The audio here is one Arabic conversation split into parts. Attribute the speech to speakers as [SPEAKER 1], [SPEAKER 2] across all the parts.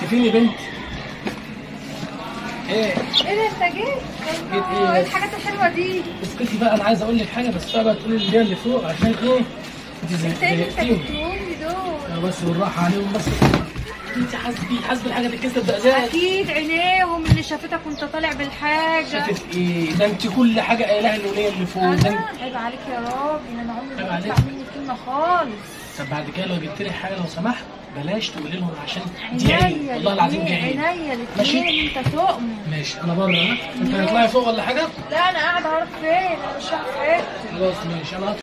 [SPEAKER 1] فين يا بنت؟
[SPEAKER 2] ايه ده انت جيت؟ ايه الحاجات الحلوه دي؟
[SPEAKER 1] اسكتي بقى، انا عايز اقول لك حاجه بس بقى تقولي لي اللي فوق عشان ايه؟ انت زهقتيهم. بس بالراحه عليهم بس. انت حاسبي الحاجه تتكسر بأزاز.
[SPEAKER 2] اكيد عينيهم اللي شافتك وانت طالع بالحاجه.
[SPEAKER 1] شافت ايه؟ ده انت كل حاجه قايلها الوليه اللي فوق.
[SPEAKER 2] عيب عليك يا راجل، انا عمري ما بطلع مني كلمه خالص.
[SPEAKER 1] طب بعد كده لو جبت لي حاجه لو سمحت بلاش تقولي لهم عشان دي عيب، والله العظيم دي عيب.
[SPEAKER 2] عينيا الاثنين انت تؤمن.
[SPEAKER 1] ماشي انا بره ها؟ انت هتطلعي فوق ولا حاجه؟
[SPEAKER 2] لا انا قاعده هروح فين؟ انا مش رايحه في حته.
[SPEAKER 1] خلاص ماشي انا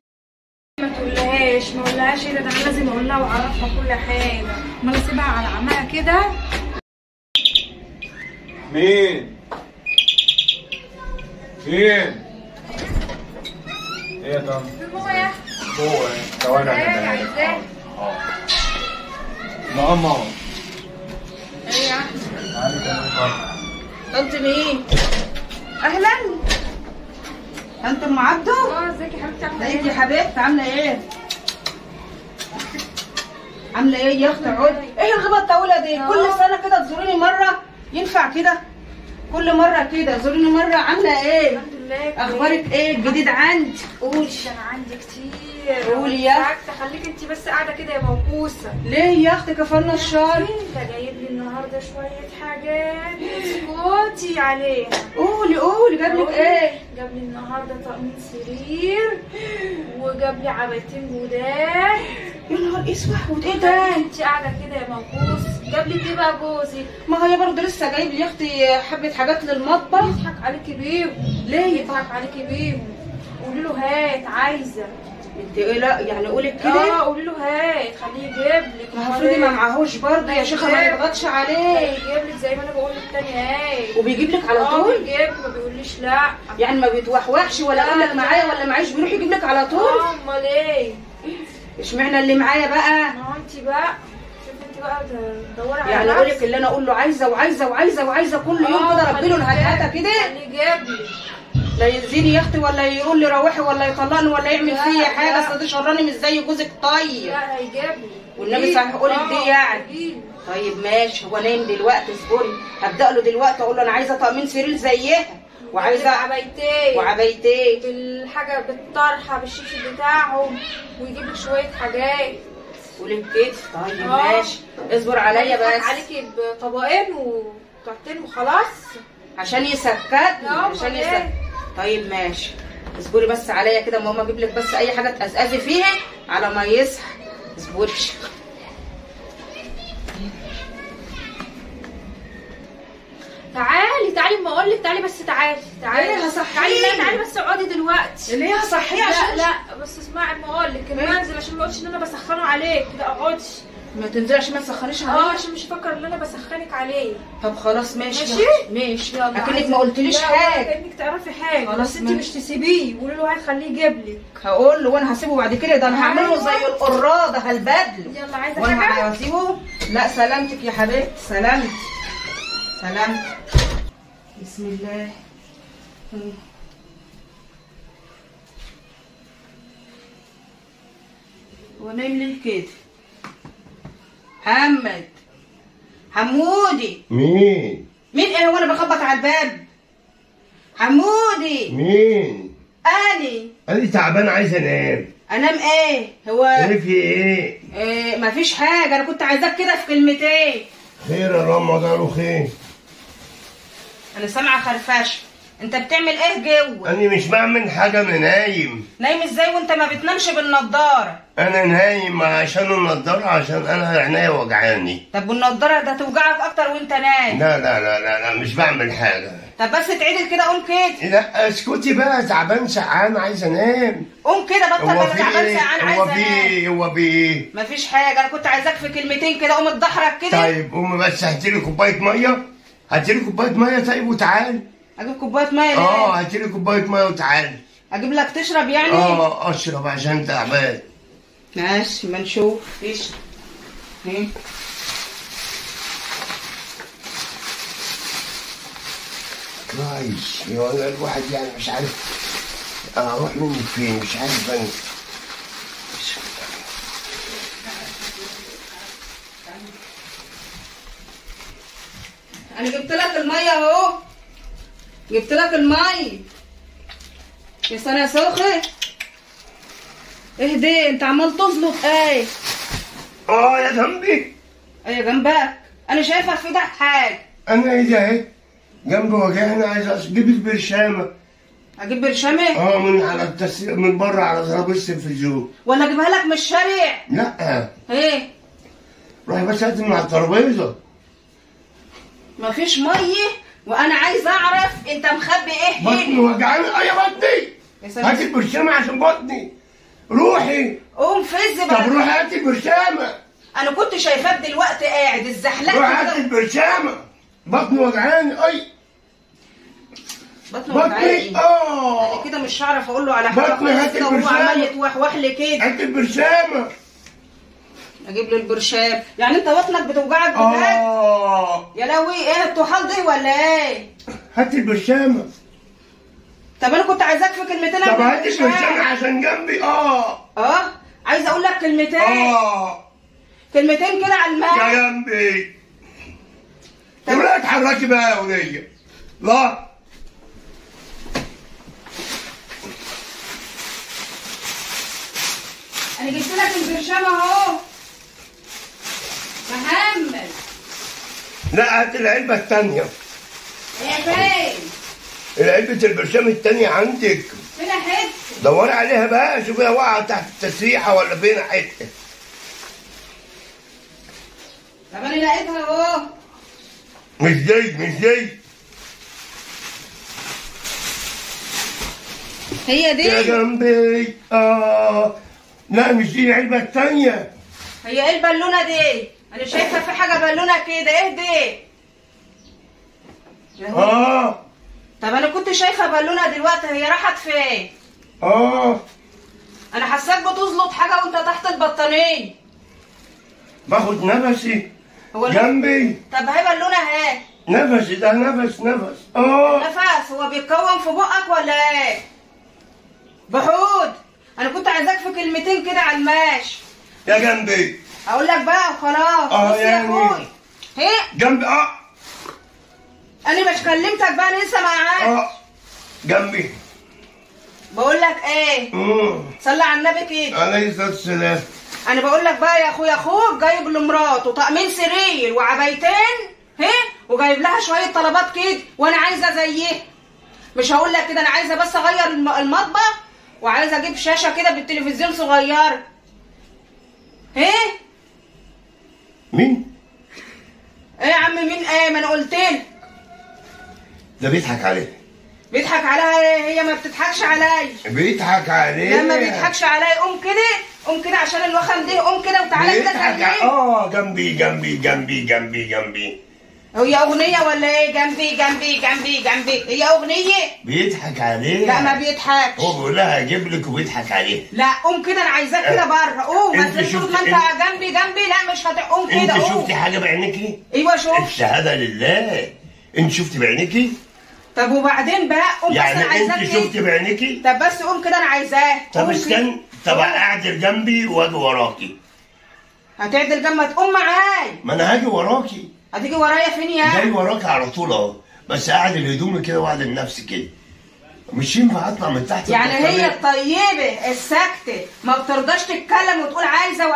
[SPEAKER 2] ما تقولهاش ايه ده، انا لازم اقول لها واعرفها كل حاجه، امال اسيبها على عماها كده؟
[SPEAKER 3] مين؟ ايه يا طنط؟
[SPEAKER 2] مويه
[SPEAKER 3] ثواني
[SPEAKER 2] عايزاه.
[SPEAKER 3] ماما
[SPEAKER 2] ايه يا احمد؟ طنط مين؟ اهلا
[SPEAKER 4] انت ام عبده؟
[SPEAKER 2] ازيك يا حبيبتي؟ عامله
[SPEAKER 4] ازيك يا حبيبتي؟ عامله ايه؟ عامله ايه يا اختي؟ عودي. ايه الغيبه الطويله دي؟ كل سنه كده تزوريني مره؟ ينفع كده؟ كل مره كده زوريني مره. عامله ايه؟
[SPEAKER 2] الحمد لله.
[SPEAKER 4] اخبارك ايه؟ الجديد عندي؟ قولي.
[SPEAKER 2] انا عندي كتير.
[SPEAKER 4] قولي يا
[SPEAKER 2] اختي. خليك انت بس قاعده كده يا موكوسه.
[SPEAKER 4] ليه يا اختي كفرنا الشر؟
[SPEAKER 2] ده جايب لي النهارده شويه حاجات اسكتي عليها.
[SPEAKER 4] قولي جاب لك ايه؟
[SPEAKER 2] جاب لي النهارده طقمين سرير وجاب لي عبايتين جداد.
[SPEAKER 4] يا نهار اسود، ايه ده؟
[SPEAKER 2] انت قاعده كده يا موكوس. جاب لي ايه بقى جوزي؟
[SPEAKER 4] ما هي برضه لسه جايب لي يا اختي حبه حاجات للمطبخ.
[SPEAKER 2] يضحك عليكي بيهم.
[SPEAKER 4] ليه
[SPEAKER 2] يضحك عليكي بيهم؟ قولي له هات عايزه.
[SPEAKER 4] انت ايه؟ لا يعني قولي كده.
[SPEAKER 2] قولي له هات خليه يجيب لك.
[SPEAKER 4] ما افرضي ما معهوش برضه يا شيخه، ما يضغطش عليه.
[SPEAKER 2] يجيب لك زي ما انا بقول للتاني هات.
[SPEAKER 4] وبيجيب لك على طول؟
[SPEAKER 2] بيجيب، ما بيقوليش لا.
[SPEAKER 4] يعني ما بيتوحوحش ولا يقول لك معايا ولا معيش، بيروح يجيب لك على طول؟
[SPEAKER 2] امال ايه؟
[SPEAKER 4] اشمعنى اللي معايا بقى؟
[SPEAKER 2] ما هو انت بقى شوفي انت بقى تدوري على
[SPEAKER 4] يعني اقول لك اللي انا اقول له عايزه وعايزه وعايزه وعايزه كل يوم كده ربي له الهدهده كده؟
[SPEAKER 2] خليه يجيب لي.
[SPEAKER 4] لا يزيني يا اختي ولا يقول لي روحي ولا يطلقني ولا يعمل فيا حاجه، اصل ده شراني مش زي جوزك. طيب
[SPEAKER 2] لا هيجيب لي
[SPEAKER 4] والنبي صحيح قولك دي يعني. طيب ماشي، هو نايم دلوقتي اصبري، هبدا له دلوقتي اقول له انا عايزه طقمين سرير زيها وعايزه وعبايتين
[SPEAKER 2] بالحاجه بالطرحه بالشيش بتاعهم، ويجيب لك شويه حاجات.
[SPEAKER 4] قولي كده. طيب ماشي اصبر عليا بس.
[SPEAKER 2] عليكي بطبقين وقطعتين وخلاص
[SPEAKER 4] عشان يسكتني. عشان يسكت. طيب ماشي اصبري بس عليا كده، ماما اجيب لك بس اي حاجه تقزقزي فيها على ما يصحى. اصبري.
[SPEAKER 2] تعالي ما اقول لك تعالي بس تعالي.
[SPEAKER 4] ايه هصحيني؟
[SPEAKER 2] تعالي بس اقعدي دلوقتي.
[SPEAKER 4] ليه هصحيه؟ عشان
[SPEAKER 2] لا بس اسمعي ما اقول لك. انا انزل عشان ما اقولش ان انا بسخنه عليك. لا اقعدي.
[SPEAKER 4] ما تنزلي عشان ما تسخنيش عليا.
[SPEAKER 2] عشان مش فاكره ان انا بسخنك عليه.
[SPEAKER 4] طب خلاص ماشي.
[SPEAKER 2] ماشي
[SPEAKER 4] اكنك ما قلتليش حاجه.
[SPEAKER 2] كانك تعرفي حاجه. بس انت مش تسيبيه، قولي له هتخليه يجيب لك.
[SPEAKER 4] هقول له وانا هسيبه بعد كده؟ ده انا هعمله زي القراده هالبدل.
[SPEAKER 2] يلا عايزه
[SPEAKER 4] وانا
[SPEAKER 2] حاجه؟
[SPEAKER 4] هسيبه؟ لا سلامتك يا حبيبتي. سلامتك. بسم الله. هو نايم ليه كده؟ حمودي.
[SPEAKER 5] مين
[SPEAKER 4] ايه هو انا بخبط على الباب؟ حمودي.
[SPEAKER 5] مين؟
[SPEAKER 4] انا
[SPEAKER 5] تعبان عايز انام.
[SPEAKER 4] انام ايه؟ هو
[SPEAKER 5] ايه في ايه؟
[SPEAKER 4] مفيش حاجه، انا كنت عايزاك كده في كلمتين.
[SPEAKER 5] خير يا رمضان خير.
[SPEAKER 4] انا سامعه خرفشه. انت بتعمل ايه جوه؟
[SPEAKER 5] انا مش بعمل حاجه، انا نايم.
[SPEAKER 4] نايم ازاي وانت ما بتنامش بالنضاره؟
[SPEAKER 5] انا نايم عشان النضاره، عشان انا عينيا وجعاني.
[SPEAKER 4] طب والنضاره ده توجعك اكتر وانت نايم.
[SPEAKER 5] لا لا لا لا لا مش بعمل حاجه.
[SPEAKER 4] طب بس تعدل كده، قوم كده.
[SPEAKER 5] لا اسكتي بقى، تعبان سقعان عايز انام.
[SPEAKER 4] قوم كده بطل بقى تعبان سقعان عايز انام.
[SPEAKER 5] هو في ايه؟
[SPEAKER 4] مفيش حاجه، انا كنت عايزاك في كلمتين كده. قوم اتدحرج كده.
[SPEAKER 5] طيب قومي بس هاتيلي كوبايه ميه. هاتيلي كوبايه ميه طيب وتعالي.
[SPEAKER 4] اجيب كوبايه ميه ليه؟
[SPEAKER 5] هاتيلي كوبايه ميه وتعالي.
[SPEAKER 4] اجيب لك تشرب يعني؟
[SPEAKER 5] اشرب عشان تعبان.
[SPEAKER 4] ماشي ما نشوف. اشرب.
[SPEAKER 5] كويس. يا الواحد يعني مش عارف اروح مني فين، مش عارف انا.
[SPEAKER 4] انا جبت لك الميه اهو، جبت لك الميه يا سنه سخي. اهدي، انت عمال تزلط ايه؟
[SPEAKER 5] يا جنبي.
[SPEAKER 4] ايه جنبك؟ انا شايفه في ايدك حاجه.
[SPEAKER 5] انا ايدي اهي جنبي وجعني، عايز اجيب البرشامه.
[SPEAKER 4] اجيب برشامه؟
[SPEAKER 5] من على من بره على ترابيزه التلفزيون.
[SPEAKER 4] ولا اجيبها لك من الشارع؟
[SPEAKER 5] لا.
[SPEAKER 4] ايه؟
[SPEAKER 5] روح بس هات من على الترابيزه.
[SPEAKER 4] مفيش ميه وانا عايز اعرف انت مخبي ايه هنا.
[SPEAKER 5] بطني وجعاني. يا بطني.
[SPEAKER 4] يا سلام.
[SPEAKER 5] هات البرشامه عشان بطني. روحي.
[SPEAKER 4] قوم فز بقى.
[SPEAKER 5] طب روحي هات البرشامه.
[SPEAKER 4] انا كنت شايفاك دلوقتي قاعد الزحلقه
[SPEAKER 5] روحي هات
[SPEAKER 4] كده.
[SPEAKER 5] البرشامه. بطني وجعاني.
[SPEAKER 4] بطني وجعاني. انا كده مش هعرف اقول له على حاجه
[SPEAKER 5] بطني هات
[SPEAKER 4] كده، وهو عمال
[SPEAKER 5] البرشامه.
[SPEAKER 4] يتوحوح لي كده.
[SPEAKER 5] هات البرشامه.
[SPEAKER 4] اجيب له البرشام؟ يعني انت بطنك بتوجعك بجد؟ يا لهوي، ايه الطحال دي ولا ايه؟
[SPEAKER 5] هات البرشامه.
[SPEAKER 4] طب انا كنت عايزاك في كلمتين.
[SPEAKER 5] طب هات البرشامه عشان جنبي.
[SPEAKER 4] عايزه اقول لك كلمتين. كلمتين كده على الماء.
[SPEAKER 5] يا جنبي. طب لا اتحركي بقى يا وليه. لا.
[SPEAKER 4] انا جبت لك البرشام اهو. محمد.
[SPEAKER 5] لا هات العلبه الثانيه.
[SPEAKER 4] هي فين؟
[SPEAKER 5] علبه البرشام الثانيه عندك.
[SPEAKER 4] فين حته؟
[SPEAKER 5] دوري عليها بقى، شوفيها واقعه تحت التسريحه ولا فين حته.
[SPEAKER 4] طب انا لقيتها اهو.
[SPEAKER 5] مش دي.
[SPEAKER 4] هي دي؟
[SPEAKER 5] يا جنبي. لا مش دي العلبه الثانيه.
[SPEAKER 4] هي ايه البالونه دي؟ انا شايفه في حاجه بالونه كده. ايه دي؟ طب انا كنت شايفه بالونه دلوقتي، هي راحت فين؟ انا حاساك بتزلط حاجه وانت تحت البطانيه.
[SPEAKER 5] باخد نفسي.
[SPEAKER 4] هو
[SPEAKER 5] جنبي.
[SPEAKER 4] طب هي بالونه اهي.
[SPEAKER 5] نفسي ده نفس.
[SPEAKER 4] نفس هو بيتكون في بقك ولا ايه؟ بحود، انا كنت عايزاك في كلمتين كده على الماشي.
[SPEAKER 5] يا جنبي.
[SPEAKER 4] اقول لك بقى وخلاص. بص يا اخوي.
[SPEAKER 5] جنبي.
[SPEAKER 4] انا مش كلمتك بقى، انا لسه معاك.
[SPEAKER 5] جنبي.
[SPEAKER 4] بقول لك ايه؟ صلي على النبي كده.
[SPEAKER 5] عليه الصلاه والسلام.
[SPEAKER 4] انا بقول لك بقى يا اخويا، اخوك جايب لمراته طقمين سرير وعبايتين وجايب لها شويه طلبات كده، وانا عايزه زيها. مش هقول لك كده، انا عايزه بس اغير المطبخ، وعايزه اجيب شاشه كده بالتلفزيون صغيره.
[SPEAKER 5] مين؟
[SPEAKER 4] ايه يا عم مين؟ ايه ما انا قلت لك.
[SPEAKER 5] ده بيضحك عليه.
[SPEAKER 4] بيضحك عليها؟ هي ما بتضحكش عليا.
[SPEAKER 5] بيضحك عليه.
[SPEAKER 4] لا ما بيضحكش عليا. قوم كده عشان الوخم دي. قوم كده وتعالى كده خليني.
[SPEAKER 5] جنبي.
[SPEAKER 4] هي اغنيه ولا ايه؟ جنبي. هي اغنيه؟
[SPEAKER 5] بيضحك عليه.
[SPEAKER 4] لا ما بيضحكش.
[SPEAKER 5] هو بيقول لها هجيب لك وبيضحك عليه.
[SPEAKER 4] لا قوم كده، انا عايزاك كده بره. قوم. ما انت جنبي. لا مش هتقوم كده.
[SPEAKER 5] انت شفتي حاجه بعينيكي؟
[SPEAKER 4] ايوه شفت.
[SPEAKER 5] الشهاده لله. انت شفتي بعينيكي؟
[SPEAKER 4] طب وبعدين بقى قوم.
[SPEAKER 5] يعني
[SPEAKER 4] بس انا عايزاك
[SPEAKER 5] انت شفتي بعينيكي؟
[SPEAKER 4] طب بس قوم كده، انا عايزاك.
[SPEAKER 5] طب استنى. طب اعدل جنبي واجي وراكي.
[SPEAKER 4] هتعدل جنبي؟ تقوم معايا.
[SPEAKER 5] ما انا هاجي وراكي.
[SPEAKER 4] هتيجي ورايا فين يا؟
[SPEAKER 5] جاي وراكي على طول اهو، بس اعدل هدومي كده واعدل نفسي كده. مش ينفع اطلع من تحت
[SPEAKER 4] يعني هي الطيبه الساكته ما بترضاش تتكلم وتقول عايزه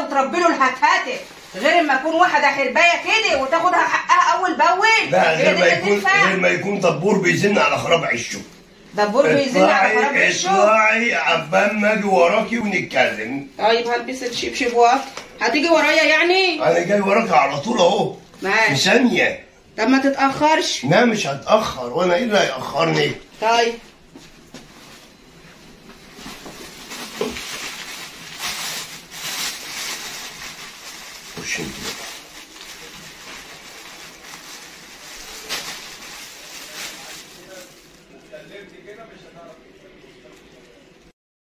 [SPEAKER 4] وتربي له الهتهته، غير اما يكون واحده حربايه كده وتاخدها حقها اول باول.
[SPEAKER 5] لا غير ما يكون دبور بيزن على خراب عشه.
[SPEAKER 4] دبور بيزن على خراب عشه.
[SPEAKER 5] اطلعي عبال ما اجي وراكي ونتكلم.
[SPEAKER 4] طيب هلبس الشبشب واقف. هتيجي ورايا يعني؟
[SPEAKER 5] انا جاي وراكي على طول اهو.
[SPEAKER 4] ماشي.
[SPEAKER 5] في ثانيه.
[SPEAKER 4] طب ما تتاخرش.
[SPEAKER 5] لا مش هتاخر، وانا ايه اللي هياخرني؟
[SPEAKER 4] طيب
[SPEAKER 5] خش انت بقى.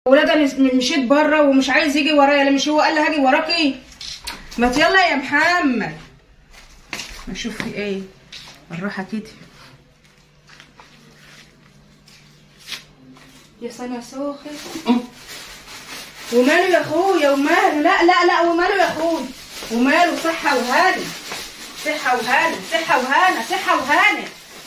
[SPEAKER 4] ولاد انا مشيت بره ومش عايز يجي ورايا. لا مش هو قال لي هاجي وراكي؟ ما يلا يا محمد نشوف في ايه. بالراحه كده يا سنه سوخي. وماله يا اخويا وماله؟ لا وماله يا اخويا؟ وماله؟ صحه وهاني. صحه وهنا، صحه وهنا، صحه وهنا،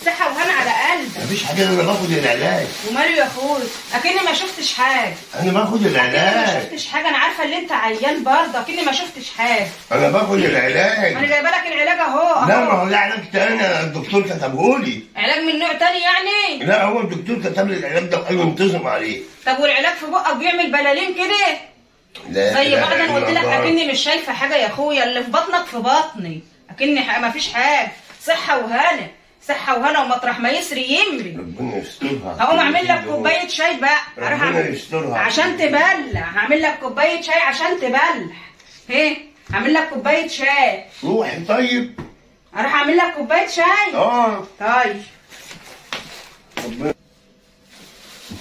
[SPEAKER 4] صحه وهنا على قلبك.
[SPEAKER 5] مفيش حاجه، انا باخد العلاج.
[SPEAKER 4] وماله يا اخويا؟ اكني ما شفتش حاجه.
[SPEAKER 5] انا باخد العلاج.
[SPEAKER 4] اكني ما شفتش حاجه، انا عارفه ان انت عيان برضه، اكني ما شفتش حاجه.
[SPEAKER 5] انا باخد العلاج.
[SPEAKER 4] انا جايبه لك العلاج اهو.
[SPEAKER 5] لا ما هو ده علاج تاني، الدكتور كتبهولي.
[SPEAKER 4] علاج من نوع تاني يعني؟
[SPEAKER 5] لا هو الدكتور كتب لي العلاج ده وقال لي انتظم عليه.
[SPEAKER 4] طب والعلاج في بقك بيعمل بلالين كده؟
[SPEAKER 5] لا
[SPEAKER 4] زي
[SPEAKER 5] لا
[SPEAKER 4] بعض. انا قلت لك
[SPEAKER 5] الله.
[SPEAKER 4] اكني مش شايفه حاجه يا اخويا، اللي في بطنك في بطني، اكني ما فيش حاجه. صحه وهنا، صحه وهنا، ومطرح ما يسري يمري.
[SPEAKER 5] ربنا يسترها.
[SPEAKER 4] هقوم اعمل لك كوبايه شاي بقى. هروح
[SPEAKER 5] ربنا
[SPEAKER 4] اعمل
[SPEAKER 5] يسترها.
[SPEAKER 4] عشان تبلع. هعمل لك كوبايه شاي عشان تبلع. هعمل لك كوبايه شاي.
[SPEAKER 5] روحي طيب.
[SPEAKER 4] هروح اعمل لك كوبايه شاي. طيب.
[SPEAKER 5] ربنا.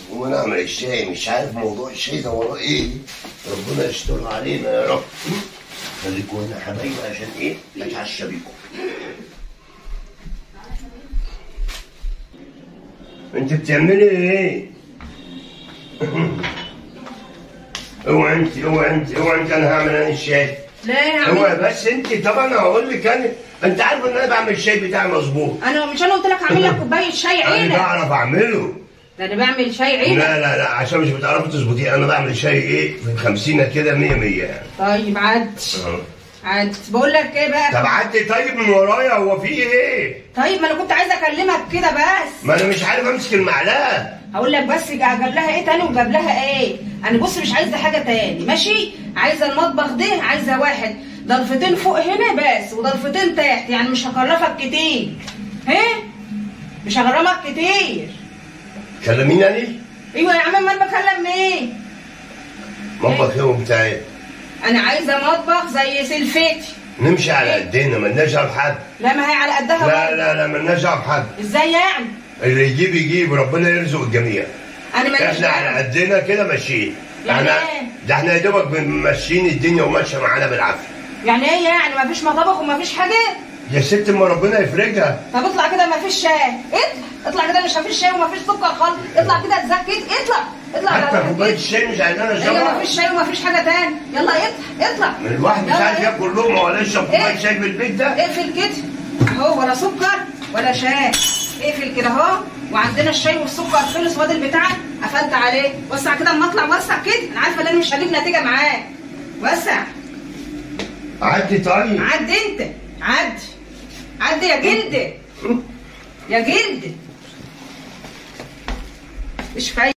[SPEAKER 5] وانا اعمل الشاي، مش عارف موضوع الشاي ده وراه ايه. ربنا يسترها علينا يا رب. خليكم هنا حبايبي عشان ايه؟ اتعشى بيكم. انت بتعملي ايه؟ اوعى انت، انا هعمل انا الشاي.
[SPEAKER 4] لا
[SPEAKER 5] اوعى بس انت. طبعا انا هقول لك، انت عارف ان انا بعمل الشاي بتاعي مظبوط.
[SPEAKER 4] انا قلت لك هعمل لك كوبايه شاي
[SPEAKER 5] انا
[SPEAKER 4] عينك.
[SPEAKER 5] بعرف اعمله.
[SPEAKER 4] ده انا بعمل شاي عينك.
[SPEAKER 5] لا عشان مش بتعرفي تظبطيه، انا بعمل شاي ايه في 50 كده 100 يعني.
[SPEAKER 4] طيب عد بقول لك ايه بقى؟
[SPEAKER 5] طب عدي طيب من ورايا، هو في ايه؟
[SPEAKER 4] طيب ما انا كنت عايزه اكلمك كده بس.
[SPEAKER 5] ما انا مش عارف امسك المعلقه.
[SPEAKER 4] هقول لك بس جاب لها ايه تاني وجاب لها ايه. انا بص مش عايزه حاجه تاني، ماشي؟ عايزه المطبخ ده، عايزه واحد ضلفتين فوق هنا بس وضلفتين تحت، يعني مش هكلفك كتير. مش هغرمك كتير.
[SPEAKER 5] كلميني انا؟
[SPEAKER 4] ايوه يا عم، امال بكلم مين؟
[SPEAKER 5] مطبخ ايه وبتاعي؟
[SPEAKER 4] انا عايزه مطبخ زي سلفتي.
[SPEAKER 5] نمشي على قدنا، مالناش دعوه بحد.
[SPEAKER 4] لا ما هي على قدها.
[SPEAKER 5] لا مالناش دعوه بحد.
[SPEAKER 4] ازاي يعني؟
[SPEAKER 5] اللي يجيب ربنا يرزق الجميع.
[SPEAKER 4] انا ماليش
[SPEAKER 5] احنا على قدنا كده ماشيين.
[SPEAKER 4] يعني
[SPEAKER 5] احنا
[SPEAKER 4] ايه؟
[SPEAKER 5] ده احنا يا دوبك ماشيين الدنيا وماشيه معانا بالعافيه.
[SPEAKER 4] يعني ايه يعني؟ ما فيش مطبخ وما فيش حاجه؟
[SPEAKER 5] يا ست ما ربنا يفرجها.
[SPEAKER 4] طب اطلع كده ما فيش شاي. اطلع كده مش مفيش شاي وما فيش سكر خالص. اطلع كده اتزكيت. اطلع
[SPEAKER 5] حتى كوبايه الشاي مش عايزانا
[SPEAKER 4] ايوه
[SPEAKER 5] نشربها.
[SPEAKER 4] ما فيش شاي وما فيش حاجه تاني. يلا اطلع.
[SPEAKER 5] من الواحد مش عارف ياكل لقمه ولا يشرب كوبايه شاي في البيت ده.
[SPEAKER 4] اقفل كده اهو، ولا سكر ولا شاي. اقفل كده اهو، وعندنا الشاي والسكر خلص، فاضل بتاعك قفلت عليه. وسع كده اما اطلع، وسع كده. انا عارفه ان انا مش هجيب نتيجه معاك. وسع.
[SPEAKER 5] عدي طيب.
[SPEAKER 4] عدي انت. عدي يا جلد. يا جلد. مش فايق.